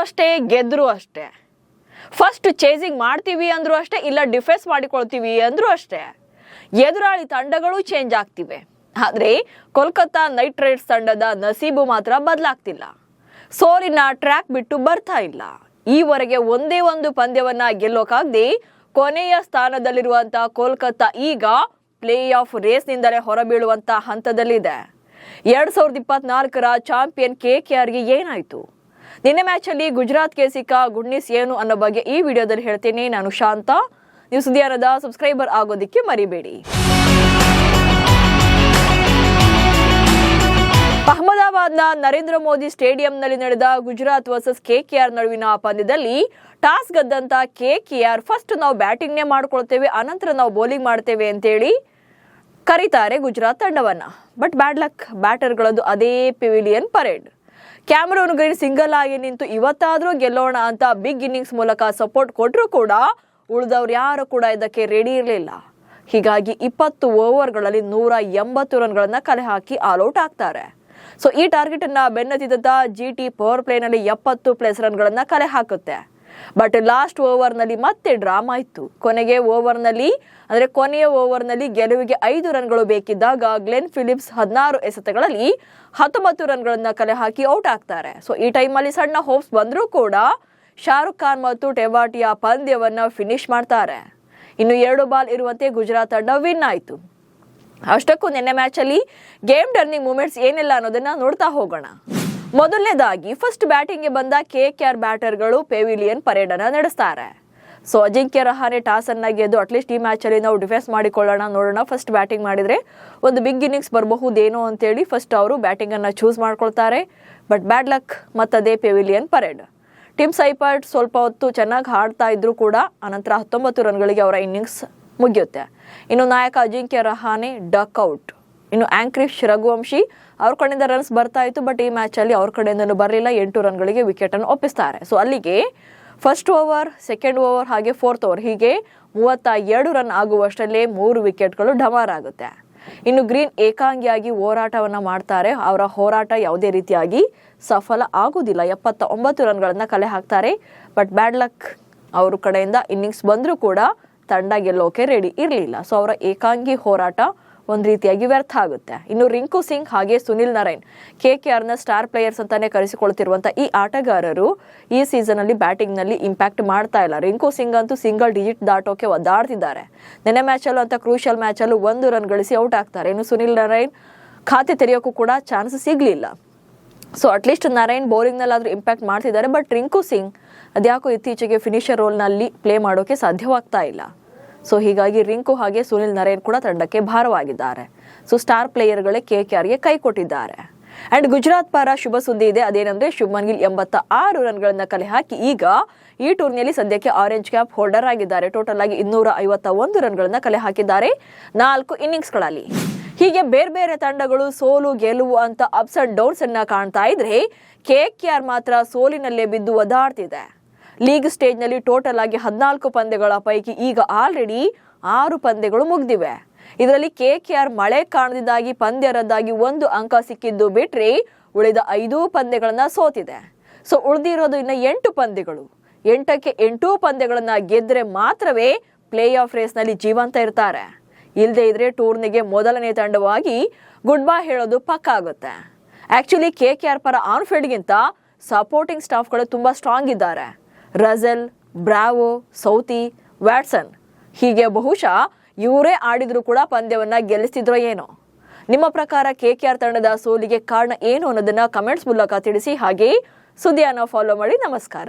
ಅಷ್ಟೇ, ಗೆದ್ರು ಅಷ್ಟೇ. First chasing ಮಾಡ್ತೀವಿ ಅಂದ್ರೂ ಅಷ್ಟೇ, ಇಲ್ಲ ಡಿಫೆನ್ಸ್ ಮಾಡಿಕೊಳ್ತೀವಿ ಅಂದ್ರೂ ಅಷ್ಟೇ. ಎದುರಾಳಿ ತಂಡಗಳು ಚೇಂಜ್ ಆಗ್ತಿವೆ. ಆದ್ರೆ ಕೋಲ್ಕತ್ತಾ ನೈಟ್ ರೈಡರ್ಸ್ ತಂಡದ ನಸೀಬು ಮಾತ್ರ ಬದಲಾಗ್ತಿಲ್ಲ. ಸೋಲಿನ ಟ್ರ್ಯಾಕ್ ಬಿಟ್ಟು ಬರ್ತಾ ಇಲ್ಲ. ಈವರೆಗೆ ಒಂದೇ ಒಂದು ಪಂದ್ಯವನ್ನ ಗೆಲ್ಲೋಕಾಗದೆ ಕೊನೆಯ ಸ್ಥಾನದಲ್ಲಿರುವಂತಹ ಕೋಲ್ಕತ್ತಾ ಈಗ ಪ್ಲೇ ಆಫ್ ರೇಸ್ ನಿಂದಲೇ ಹೊರಬೀಳುವಂತ ಹಂತದಲ್ಲಿದೆ. 2024ರ ಚಾಂಪಿಯನ್ KKRಗೆ ಏನಾಯ್ತು? ನಿನ್ನೆ ಮ್ಯಾಚ್ ಅಲ್ಲಿ ಗುಜರಾತ್ಗೆ ಸಿಕ್ಕ ಗುಡ್ ನ್ಯೂಸ್ ಏನು ಅನ್ನೋ ಬಗ್ಗೆ ಈ ವಿಡಿಯೋದಲ್ಲಿ ಹೇಳ್ತೀನಿ. ನಾನು ಶಾಂತ. ನೀವು ಸುದ್ದಿಯಾನದ ಸಬ್ಸ್ಕ್ರೈಬರ್ ಆಗೋದಿಕ್ಕೆ ಮರಿಬೇಡಿ. ಅಹಮದಾಬಾದ್ನ ನರೇಂದ್ರ ಮೋದಿ ಸ್ಟೇಡಿಯಂನಲ್ಲಿ ನಡೆದ ಗುಜರಾತ್ ವರ್ಸಸ್ KKR ನಡುವಿನ ಪಂದ್ಯದಲ್ಲಿ ಟಾಸ್ ಗೆದ್ದಂತ KKR ಫಸ್ಟ್ ನಾವು ಬ್ಯಾಟಿಂಗ್ನೇ ಮಾಡ್ಕೊಳ್ತೇವೆ, ಅನಂತರ ನಾವು ಬೌಲಿಂಗ್ ಮಾಡ್ತೇವೆ ಅಂತೇಳಿ ಕರೀತಾರೆ ಗುಜರಾತ್ ತಂಡವನ್ನ. ಬಟ್ ಬ್ಯಾಡ್ ಲಕ್, ಬ್ಯಾಟರ್ಗಳದ್ದು ಅದೇ pavilion parade. Cameron Green single ಆಗಿ ನಿಂತು ಇವತ್ತಾದ್ರೂ ಗೆಲ್ಲೋಣ ಅಂತ ಬಿಗ್ ಇನ್ನಿಂಗ್ಸ್ ಮೂಲಕ ಸಪೋರ್ಟ್ ಕೊಟ್ಟರು ಕೂಡ ಉಳಿದವ್ರು ಯಾರು ಕೂಡ ಇದಕ್ಕೆ ರೆಡಿ ಇರಲಿಲ್ಲ. ಹೀಗಾಗಿ 20 ಓವರ್ಗಳಲ್ಲಿ 180 ರನ್ಗಳನ್ನ ಕಲೆ ಹಾಕಿ ಆಲ್ಔಟ್ ಆಗ್ತಾರೆ. ಸೊ ಈ ಟಾರ್ಗೆಟ್ ಅನ್ನ ಬೆನ್ನತ್ತಿದ್ದ GT ಪವರ್ ಪ್ಲೇನಲ್ಲಿ 70+ ರನ್ಗಳನ್ನ ಕಲೆ ಹಾಕುತ್ತೆ. ಬಟ್ ಲಾಸ್ಟ್ ಓವರ್ನಲ್ಲಿ ಮತ್ತೆ ಡ್ರಾಮಾ ಇತ್ತು. ಕೊನೆಯ ಓವರ್ನಲ್ಲಿ ಗೆಲುವಿಗೆ 5 ರನ್ಗಳು ಬೇಕಿದ್ದಾಗ ಗ್ಲೆನ್ ಫಿಲಿಪ್ಸ್ 16 ಎಸೆತಗಳಲ್ಲಿ 19 ರನ್ಗಳನ್ನ ಕಲೆ ಹಾಕಿ ಔಟ್ ಆಗ್ತಾರೆ. ಸೊ ಈ ಟೈಮಲ್ಲಿ ಸಣ್ಣ ಹೋಪ್ಸ್ ಬಂದರೂ ಕೂಡ ಶಾರುಖ್ ಖಾನ್ ಮತ್ತು ಟೆವಾಟಿಯಾ ಪಂದ್ಯವನ್ನ ಫಿನಿಶ್ ಮಾಡ್ತಾರೆ. ಇನ್ನು 2 ಬಾಲ್ ಇರುವಂತೆ ಗುಜರಾತ್ ತಂಡ ವಿನ್ ಆಯಿತು. ಅಷ್ಟಕ್ಕೂ ನಿನ್ನೆ ಮ್ಯಾಚ್ ಅಲ್ಲಿ ಗೇಮ್ ಟರ್ನಿಂಗ್ ಮೂಮೆಂಟ್ಸ್ ಏನಿಲ್ಲ ಅನ್ನೋದನ್ನ ನೋಡ್ತಾ ಹೋಗೋಣ. ಮೊದಲನೇದಾಗಿ ಫಸ್ಟ್ ಬ್ಯಾಟಿಂಗ್ಗೆ ಬಂದ KKR ಬ್ಯಾಟರ್ಗಳು ಪೆವಿಲಿಯನ್ ಪರೇಡ್ ಅನ್ನ ನಡೆಸ್ತಾರೆ. ಸೊ ಅಜಿಂಕ್ಯ ರಹಾನೆ ಟಾಸ್ ಅನ್ನ ಗೆದ್ದು ಅಟ್ಲೀಸ್ಟ್ ಈ ಮ್ಯಾಚ್ ಅಲ್ಲಿ ನಾವು ಡಿಫೆನ್ಸ್ ಮಾಡಿಕೊಳ್ಳೋಣ, ನೋಡೋಣ, ಫಸ್ಟ್ ಬ್ಯಾಟಿಂಗ್ ಮಾಡಿದ್ರೆ ಒಂದು ಬಿಗ್ ಇನ್ನಿಂಗ್ಸ್ ಬರಬಹುದೇನೋ ಅಂತೇಳಿ ಫಸ್ಟ್ ಅವರು ಬ್ಯಾಟಿಂಗ್ ಅನ್ನ ಚೂಸ್ ಮಾಡ್ಕೊಳ್ತಾರೆ. ಬಟ್ ಬ್ಯಾಡ್ ಲಕ್, ಮತ್ತದೇ ಪೆವಿಲಿಯನ್ ಪರೇಡ್. ಟಿಮ್ ಸೈಪರ್ಟ್ ಸ್ವಲ್ಪ ಹೊತ್ತು ಚೆನ್ನಾಗಿ ಆಡ್ತಾ ಇದ್ರು ಕೂಡ ಅನಂತರ 19 ರನ್ಗಳಿಗೆ ಅವರ ಇನ್ನಿಂಗ್ಸ್ ಮುಗಿಯುತ್ತೆ. ಇನ್ನು ನಾಯಕ ಅಜಿಂಕ್ಯ ರಹಾನೆ ಡಕ್ ಔಟ್. ಇನ್ನು ಆಂಕ್ರಿಶ್ ರಘುವಂಶಿ ಅವ್ರ ಕಡೆಯಿಂದ ರನ್ಸ್ ಬರ್ತಾ ಇತ್ತು, ಬಟ್ ಈ ಮ್ಯಾಚ್ ಅಲ್ಲಿ ಅವ್ರ ಕಡೆಯಿಂದ ಬರಲಿಲ್ಲ. 8 ರನ್ಗಳಿಗೆ ವಿಕೆಟ್ ಅನ್ನು ಒಪ್ಪಿಸ್ತಾರೆ. ಸೊ ಅಲ್ಲಿಗೆ ಫಸ್ಟ್ ಓವರ್, ಸೆಕೆಂಡ್ ಓವರ್ ಹಾಗೆ ಫೋರ್ತ್ ಓವರ್ ಹೀಗೆ 32 ರನ್ ಆಗುವಷ್ಟರಲ್ಲೇ 3 ವಿಕೆಟ್ಗಳು ಡಮಾರ್ ಆಗುತ್ತೆ. ಇನ್ನು ಗ್ರೀನ್ ಏಕಾಂಗಿಯಾಗಿ ಹೋರಾಟವನ್ನ ಮಾಡ್ತಾರೆ. ಅವರ ಹೋರಾಟ ಯಾವುದೇ ರೀತಿಯಾಗಿ ಸಫಲ ಆಗುವುದಿಲ್ಲ. 79 ರನ್ಗಳನ್ನ ಕಲೆ ಹಾಕ್ತಾರೆ. ಬಟ್ ಬ್ಯಾಡ್ ಲಕ್, ಅವ್ರ ಕಡೆಯಿಂದ ಇನ್ನಿಂಗ್ಸ್ ಬಂದರೂ ಕೂಡ ತಂಡ ಗೆಲ್ಲೋಕೆ ರೆಡಿ ಇರಲಿಲ್ಲ. ಸೊ ಅವರ ಏಕಾಂಗಿ ಹೋರಾಟ ಒಂದು ರೀತಿಯಾಗಿ ವ್ಯರ್ಥ ಆಗುತ್ತೆ. ಇನ್ನು ರಿಂಕು ಸಿಂಗ್ ಹಾಗೆ ಸುನಿಲ್ ನಾರಾಯಣ್ KKRನ ಸ್ಟಾರ್ ಪ್ಲೇಯರ್ಸ್ ಅಂತಾನೆ ಕರೆಸಿಕೊಳ್ತಿರುವಂತ ಈ ಆಟಗಾರರು ಈ ಸೀಸನ್ ಅಲ್ಲಿ ಬ್ಯಾಟಿಂಗ್ ನಲ್ಲಿ ಇಂಪ್ಯಾಕ್ಟ್ ಮಾಡ್ತಾ ಇಲ್ಲ. ರಿಂಕು ಸಿಂಗ್ ಅಂತೂ ಸಿಂಗಲ್ ಡಿಜಿಟ್ ದಾಟೋಕೆ ಒದ್ದಾಡ್ತಿದ್ದಾರೆ. ನೆನ್ನೆ ಮ್ಯಾಚ್ ಅಲ್ಲೂ ಅಂತ ಕ್ರೂಷಿಯಲ್ ಮ್ಯಾಚ್ ಅಲ್ಲೂ 1 ರನ್ ಗಳಿಸಿ ಔಟ್ ಆಗ್ತಾರೆ. ಇನ್ನು ಸುನಿಲ್ ನಾರಾಯಣ್ ಖಾತೆ ತೆರೆಯೋಕ್ಕೂ ಕೂಡ ಚಾನ್ಸ್ ಸಿಗ್ಲಿಲ್ಲ. ಸೊ ಅಟ್ಲೀಸ್ಟ್ ನಾರಾಯಣ್ ಬೌಲಿಂಗ್ ನಲ್ಲಾದ್ರೂ ಇಂಪ್ಯಾಕ್ಟ್ ಮಾಡ್ತಿದ್ದಾರೆ. ಬಟ್ ರಿಂಕು ಸಿಂಗ್ ಅದ್ಯಾಕೋ ಇತ್ತೀಚೆಗೆ ಫಿನಿಷರ್ ರೋಲ್ ನಲ್ಲಿ ಪ್ಲೇ ಮಾಡೋಕೆ ಸಾಧ್ಯವಾಗ್ತಾ ಇಲ್ಲ. ಸೊ ಹೀಗಾಗಿ ರಿಂಕು ಹಾಗೆ ಸುನಿಲ್ ನಾರಾಯಣ್ ಕೂಡ ತಂಡಕ್ಕೆ ಭಾರವಾಗಿದ್ದಾರೆ. ಸೊ ಸ್ಟಾರ್ ಪ್ಲೇಯರ್ಗಳೇ KKRಗೆ ಕೈ ಕೊಟ್ಟಿದ್ದಾರೆ. ಅಂಡ್ ಗುಜರಾತ್ ಪರ ಶುಭ ಸುದ್ದಿ ಇದೆ. ಅದೇನಂದ್ರೆ ಶುಭ್ಮನ್ ಗಿಲ್ 86 ರನ್ಗಳನ್ನ ಕಲೆ ಹಾಕಿ ಈಗ ಈ ಟೂರ್ನಿಯಲ್ಲಿ ಸದ್ಯಕ್ಕೆ ಆರೆಂಜ್ ಕ್ಯಾಪ್ ಹೋಲ್ಡರ್ ಆಗಿದ್ದಾರೆ. ಟೋಟಲ್ ಆಗಿ 251 ರನ್ಗಳನ್ನ ಕಲೆ ಹಾಕಿದ್ದಾರೆ 4 ಇನ್ನಿಂಗ್ಸ್ಗಳಲ್ಲಿ. ಹೀಗೆ ಬೇರೆ ಬೇರೆ ತಂಡಗಳು ಸೋಲು ಗೆಲುವು ಅಂತ ಅಪ್ಸ್ ಅಂಡ್ ಡೌನ್ಸ್ ಅನ್ನ ಕಾಣ್ತಾ ಇದ್ರೆ KKR ಮಾತ್ರ ಸೋಲಿನಲ್ಲೇ ಬಿದ್ದು ಒದಾಡ್ತಿದೆ. ಲೀಗ್ ಸ್ಟೇಜ್ ನಲ್ಲಿ ಟೋಟಲ್ ಆಗಿ 14 ಪಂದ್ಯಗಳ ಪೈಕಿ ಈಗ ಆಲ್ರೆಡಿ 6 ಪಂದ್ಯಗಳು ಮುಗಿದಿವೆ. ಇದರಲ್ಲಿ KKR ಮಳೆ ಕಾರಣದಿಂದಾಗಿ ಪಂದ್ಯ ರದ್ದಾಗಿ 1 ಅಂಕ ಸಿಕ್ಕಿದ್ದು ಬಿಟ್ರೆ ಉಳಿದ 5 ಪಂದ್ಯಗಳನ್ನ ಸೋತಿದೆ. ಸೊ ಉಳಿದಿರೋದು ಇನ್ನು 8 ಪಂದ್ಯಗಳು. 8ಕ್ಕೆ 8 ಪಂದ್ಯಗಳನ್ನ ಗೆದ್ರೆ ಮಾತ್ರವೇ ಪ್ಲೇ ಆಫ್ ರೇಸ್ ನಲ್ಲಿ ಜೀವಂತ ಇರ್ತಾರೆ. ಇಲ್ಲದೆ ಇದ್ರೆ ಟೂರ್ನಿಗೆ ಮೊದಲನೇ ತಂಡವಾಗಿ ಗುಡ್ ಬೈ ಹೇಳೋದು ಪಕ್ಕ ಆಗುತ್ತೆ. ಆಕ್ಚುಲಿ KKR ಪರ ಆನ್ ಫೀಲ್ಡ್ಗಿಂತ ಸಪೋರ್ಟಿಂಗ್ ಸ್ಟಾಫ್ಗಳು ತುಂಬಾ ಸ್ಟ್ರಾಂಗ್ ಇದ್ದಾರೆ. ರಜಲ್, ಬ್ರಾವೋ, ಸೌತಿ, ವ್ಯಾಟ್ಸನ್ ಹೀಗೆ ಬಹುಶಃ ಇವರೇ ಆಡಿದ್ರು ಕೂಡ ಪಂದ್ಯವನ್ನ ಗೆಲ್ಲಿಸ್ತಿದ್ರೋ ಏನೋ. ನಿಮ್ಮ ಪ್ರಕಾರ KKR ತಂಡದ ಸೋಲಿಗೆ ಕಾರಣ ಏನು ಅನ್ನೋದನ್ನ ಕಮೆಂಟ್ಸ್ ಮೂಲಕ ತಿಳಿಸಿ. ಹಾಗೆ ಸುದ್ದಿಯನ್ನು ಫಾಲೋ ಮಾಡಿ. ನಮಸ್ಕಾರ.